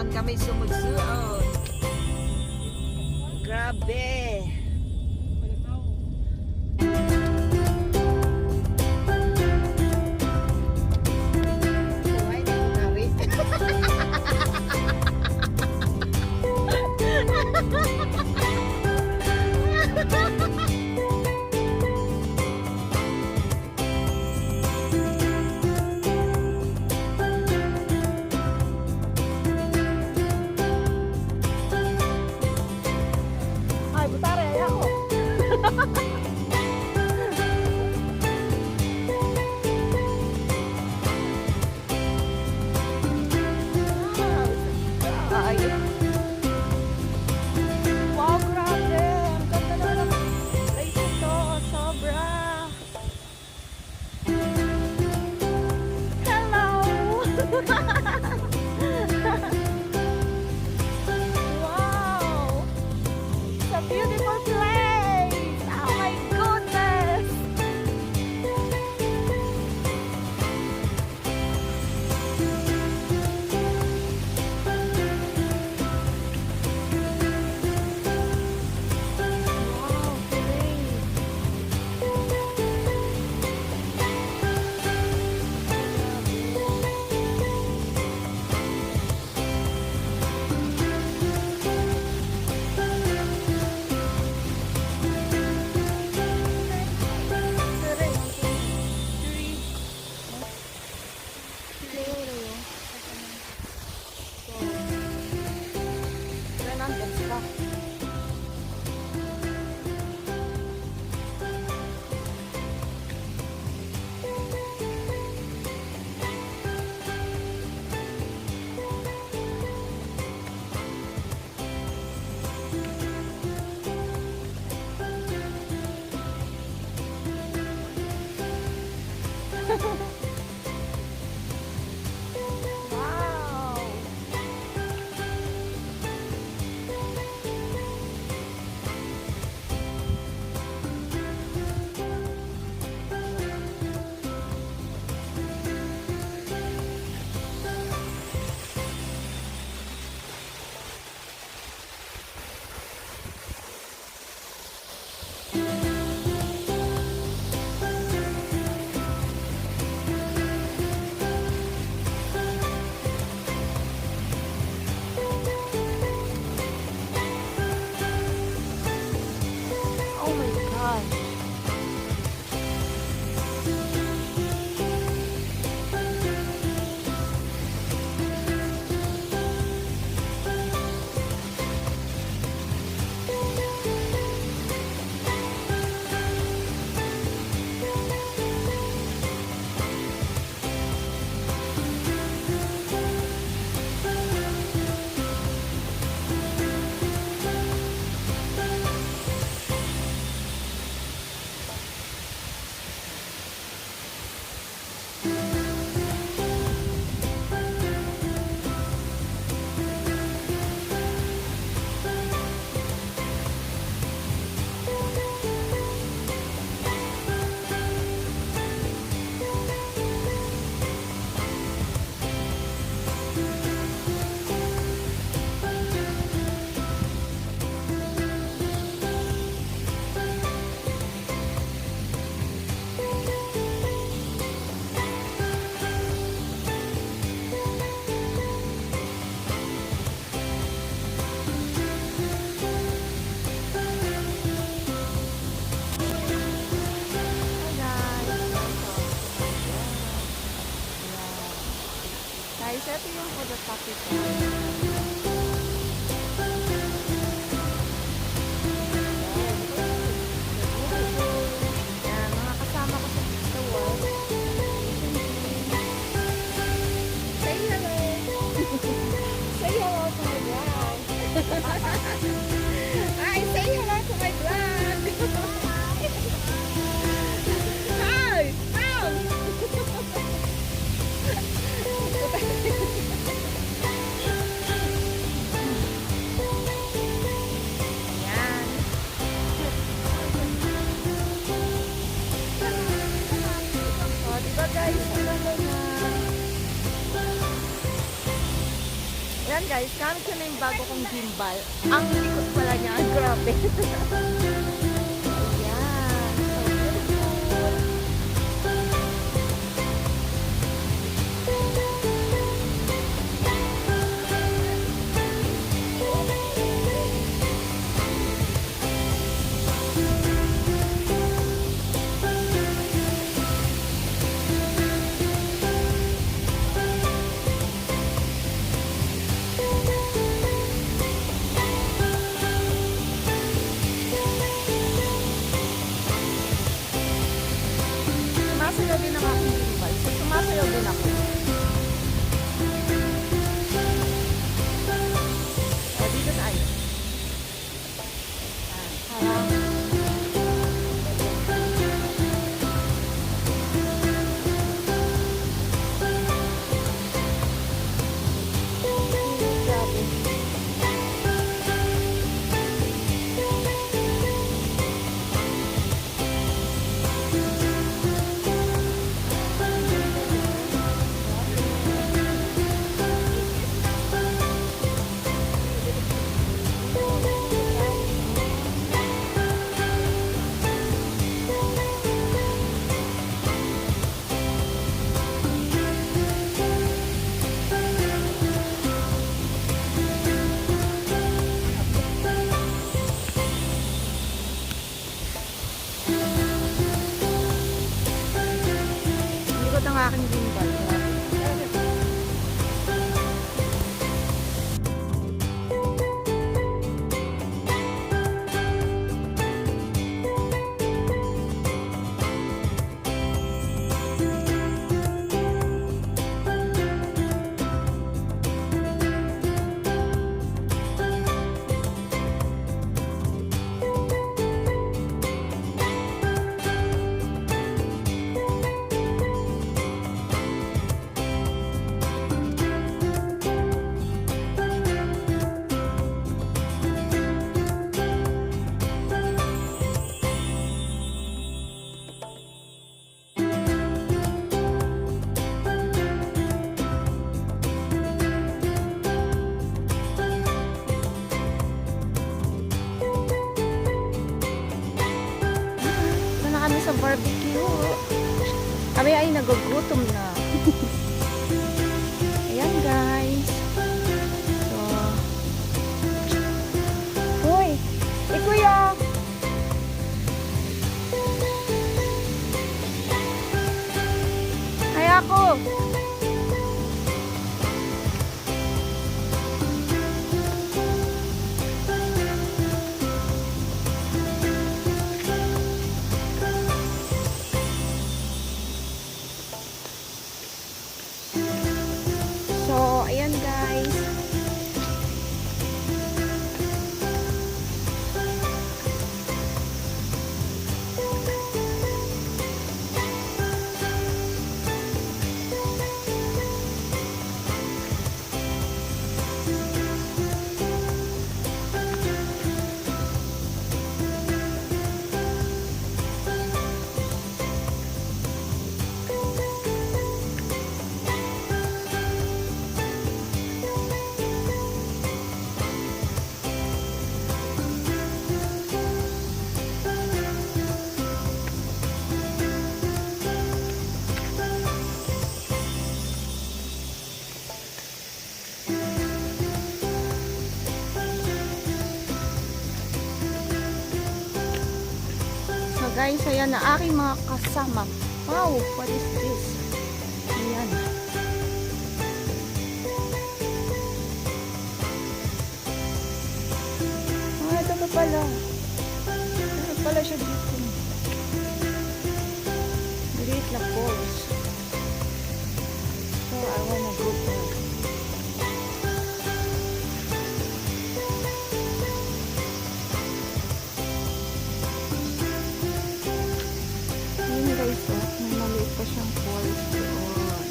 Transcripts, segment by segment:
naman kami sumugsuot. Grabe. Guys, ito yung for the topic. Yan, mga kasama ko sa Pizza World. Say hello! Say hello to my vlog! Ay, say hello to my vlog! Hi! Ow! Ayan guys, gamit ko na yung bago kong gimbal. Ang likod pala niya, grabe. Ayan, so beautiful. Sumasayaw din ang aking gimbal. So, sumasayaw din ako. O, dito tayo. Harang. Grabe. Likod ang aking gimbal. Ito na kami sa barbecue. Kami ay nagugutom na. Ayan guys. So, hoy! Kuya! Ay ako! So, ayan guys. Guys, ayan na aking mga kasama. Wow, what is this? Ayan. Ah, ito pa pala. Ito pala siya dito. Maliit na falls. So, I wanna go there. Guys, may maliit pa siyang falls doon.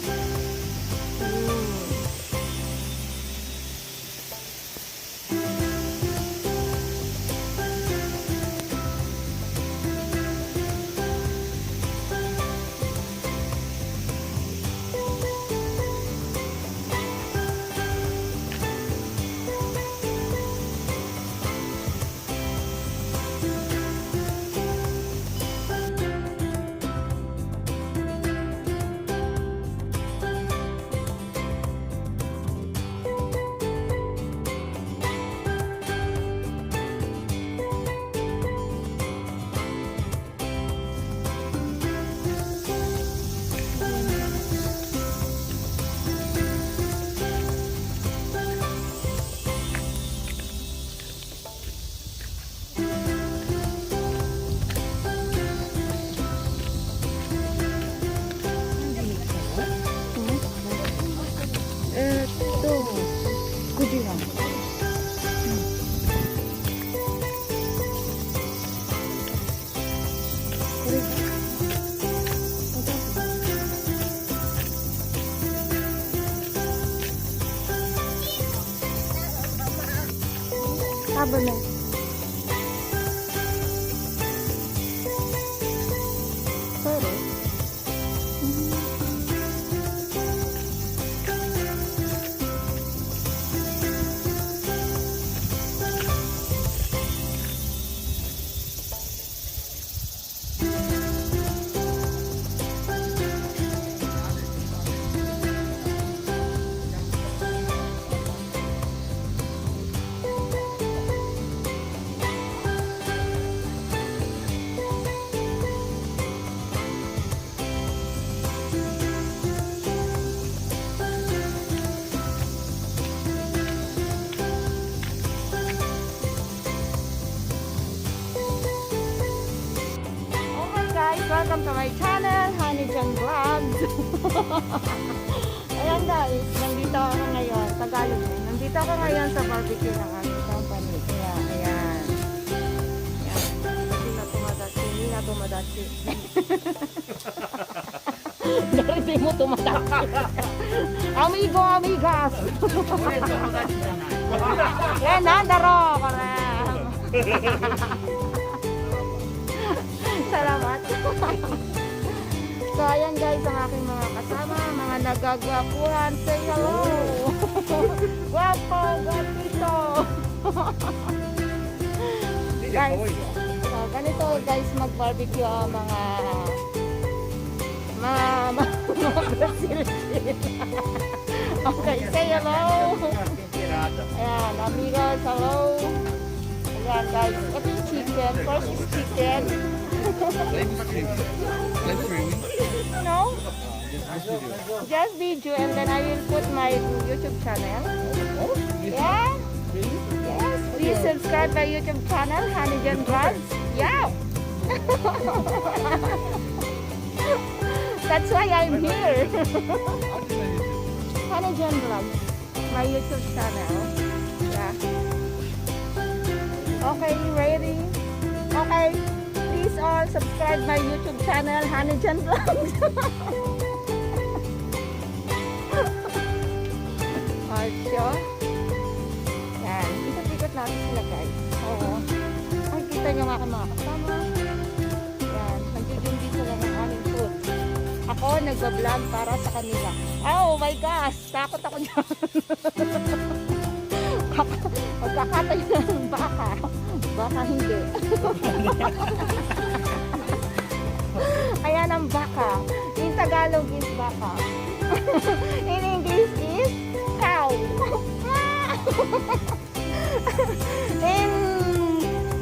bener. Seru. Welcome to my channel, HONNIEJENN Vlogs. Ayan guys, nandito ako ngayon, Tagalog eh. Nandito ako ngayon sa barbecue ng aming company. Kaya, ayan. Ayan. Hindi na tumadachi. Hindi mo tumadachi. Amigo, amigas. Yan, nandaro. Salamat. So, ayan guys, ang aking mga kasama, mga nagagwapuhan. Say hello. Guwapo, guwapito. Guys, so, ganito guys, mag-barbecue ang mga Brazilian. Okay, say hello. Ayan, amigos, hello. Ayan guys, ito yung chicken. First is chicken. No? Just video and then I will put my YouTube channel. Yeah? Yes, please subscribe my YouTube channel, HONNIEJENN Vlogs. Yeah! That's why I'm here. HONNIEJENN Vlogs, my YouTube channel. Yeah. Okay, ready? Okay. Please all subscribe my YouTube channel, HONNIEJENN Vlogs. Also, yan. Ikot-ikot natin sila guys. Oo. Ay, kita nyo nga mga kasama. Yan. Nagjujundi sila ng aming food. Ako, nagbablog para sa kanila. Oh my gosh! Takot ako dyan. Magkakatay ng baka. Baka hindi. Ayan ang baka. In Tagalog is baka. In English is cow. In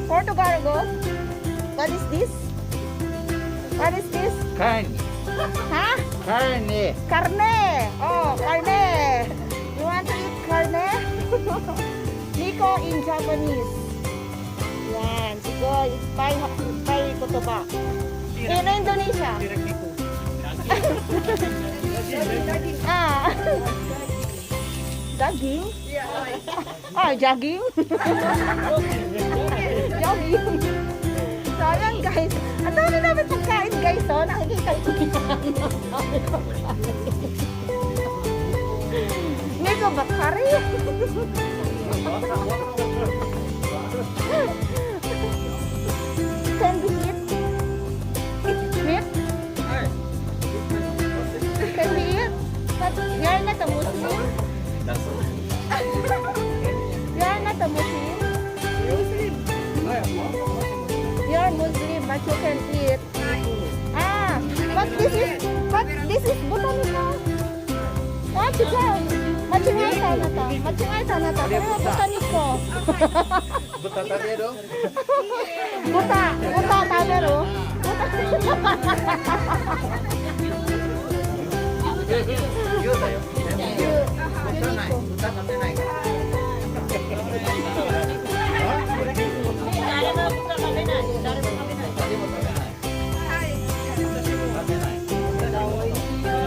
Portugal, what is this? What is this? Carne. Ha? Carne. Carne. Oh, carne. You want to eat carne? Nico in Japanese. Yan, siguro, spy kutuba. In Indonesia. Daging? Ah, jogging? Jogging. So, ayan guys. Ang dami namin pagkain guys, oh. Nakikita ko yan. Nico bakari. Can we eat? Meat? Can we eat? But you're not a Muslim? You're not a Muslim? You're Muslim, but you can eat. Ah, but this is botanical. Oh, chicken. Macingay sana ta. Macingay sana ta. Pero botaniko. Buta tayo. Buta tayo. Yun tayo. Buta tayo.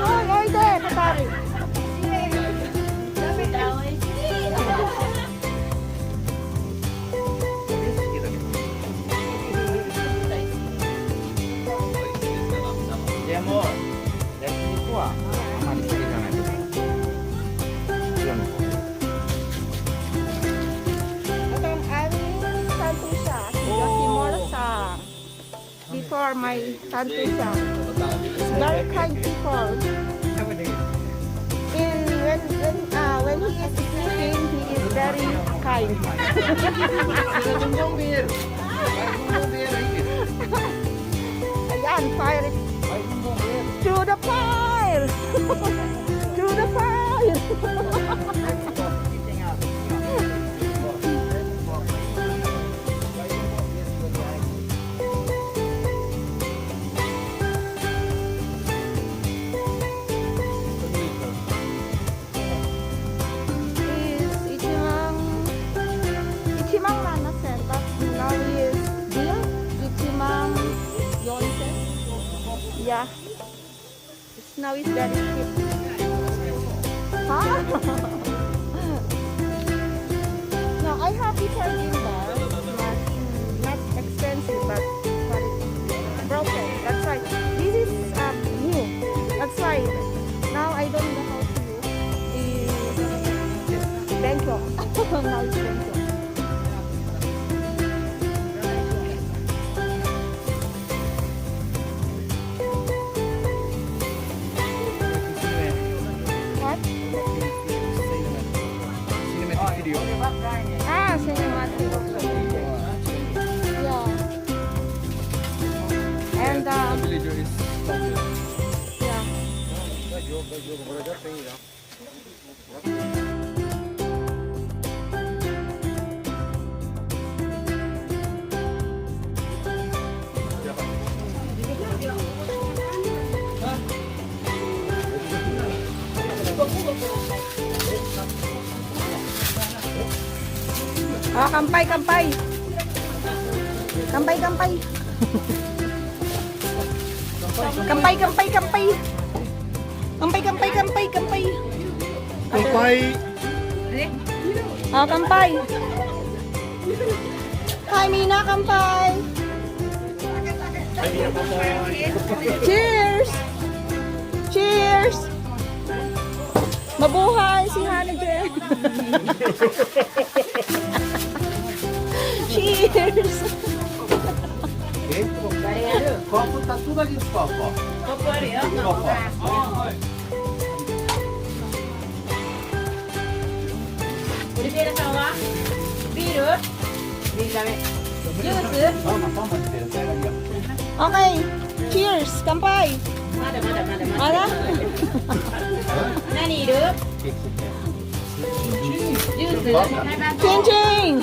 Oh, loide, patari. Mo,焼肉はあまり好きじゃないです。are my tantusa. Very kind people. When he is sleeping, he is very kind. Ayan, fire it. To the fire! To the fire! Ichimang Manasen, but now he is Bill Ichimang Yonsen. Yeah. Now it's very cheap. Huh? No, I have detergent there. Not expensive, but it's broken. That's right. This is new. That's why now I don't know how to use the Bangkok. Now it's Bangkok. What? Ah, cinematic. Yeah. And yeah. Ah, kampay, kampay. Kampay, kampay. Kampay, kampay, kampay. Kampay, kampay, kampay, kampay. Kampay. Ah, kampay. Hi, Mina, kampay. Cheers! Cheers! Mabuhay si HONNIEJENN. Cheers! Copo tá tudo ali no copo, ó. Copo ali, ó. Copo. Primeira tawa. Biru. Biru dame. Juice. Toma, toma, Pedro, pega ali, ó. Okay, cheers! Kampay! Mada. Ada? Nani iru? Juice. Ching ching!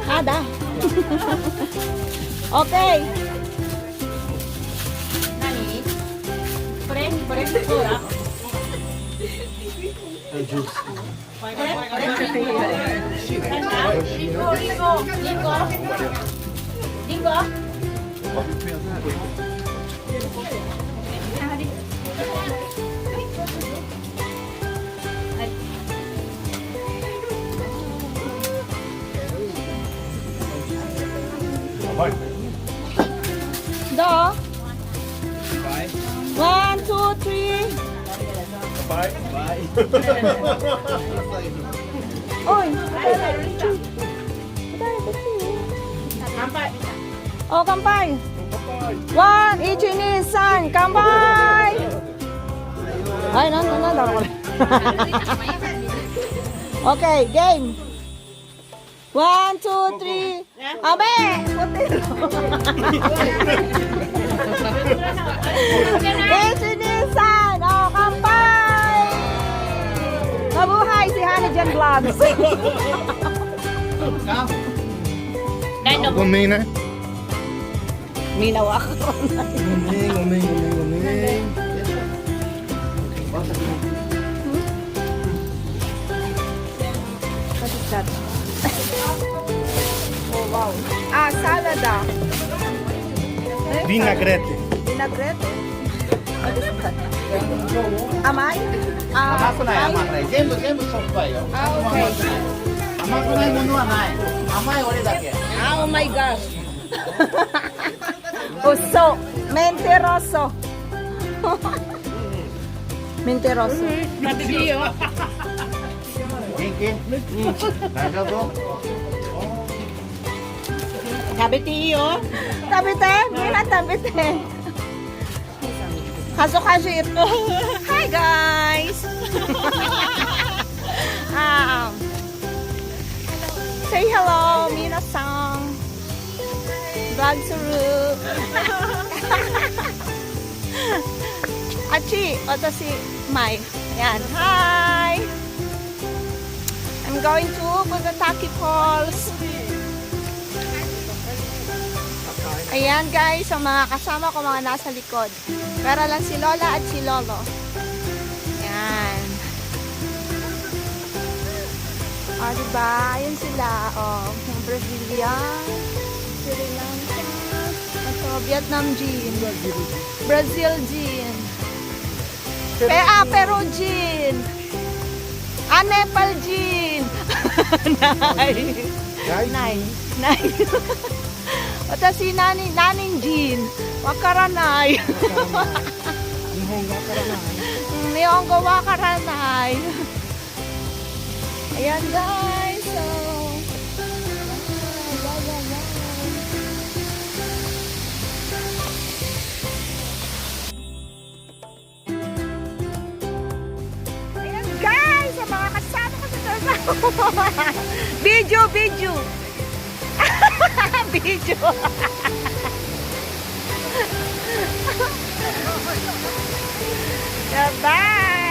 Ada? Okay. Nani? Pre soda. Juice. Dingo. Do? Bye. 1, 2, 3. Bye. Bye. Oy! Sampai. Oh, kampay! 1, ichinisan, kampay! Ay, no. Okay, game. 1, 2, 3. Abe! Ichinisan! Oh, kampay! Mabuhay si HONNIEJENN Vlogs! Guming na. Minaw ako. Guming. What is that? Oh, wow. Ah, salad ah. Vinagrete. Vinagrete? What is that? Amay? 甘くない甘くない全部しょっぱいよ Ah, okay. 甘くないものはない甘い俺だけ Ah, oh my gosh. Uso. Mentiroso. Mentiroso. 食べていいよ。元気大丈夫 Kabiti iyo. Tabite, Mina tabite. Kaso ito. Hi guys. Say hello, Mina-san. Vlog suru. Achi, watashi Mai. Ayan, hi. I'm going to Bugataki Falls. Ayan guys, ang mga kasama ko mga nasa likod. Pero lang si Lola at si Lolo. Ayan. O, diba? Ayan sila. O, yung Brazilian, Shiralanka, ito, Vietnam Jin, Brazil Jin, Peru Jin, Nepal Jin. Nai. Watashi nanin Jin. Wakaranai. Nihongo wakaranai. Ayan guys. So, ayan guys, ang mga kasama ko sa trabaho. Video. Video. Bye.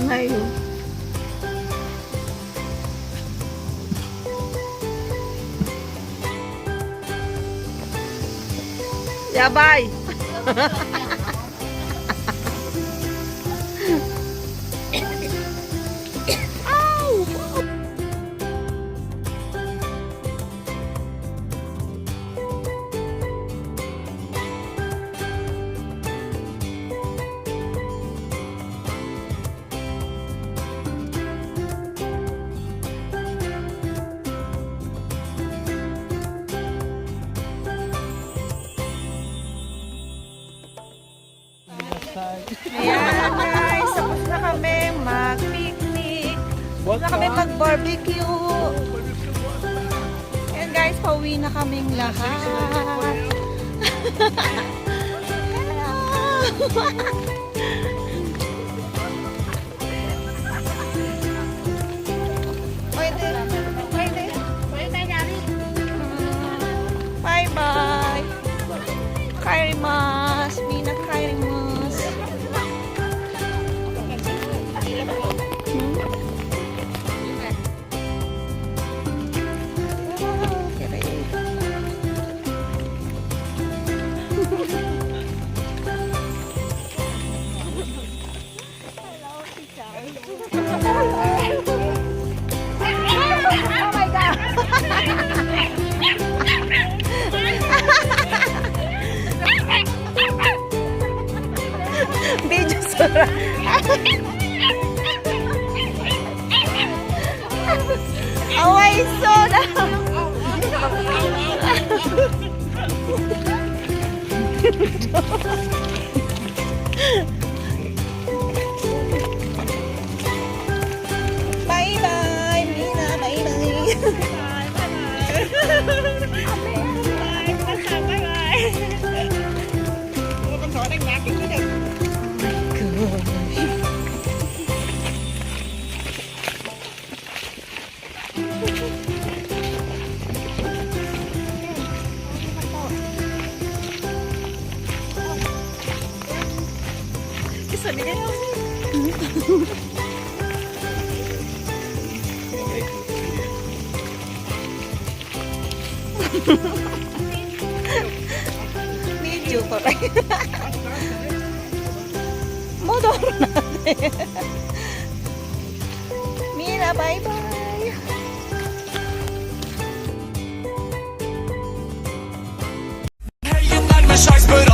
Ngayon. Yabay. Ayan guys, tapos na kami mag-picnic. Tapos na kami mag-barbecue. Ayan guys, pauwi na kaming lahat. Bye-bye. Kairimasu. Mina kairimasu. Oh my God. Video sura. Away soda. Bye bye, Mina. Bye Video pa rin. Motor natin. Mina, bye-bye. Hey, you like my shots, but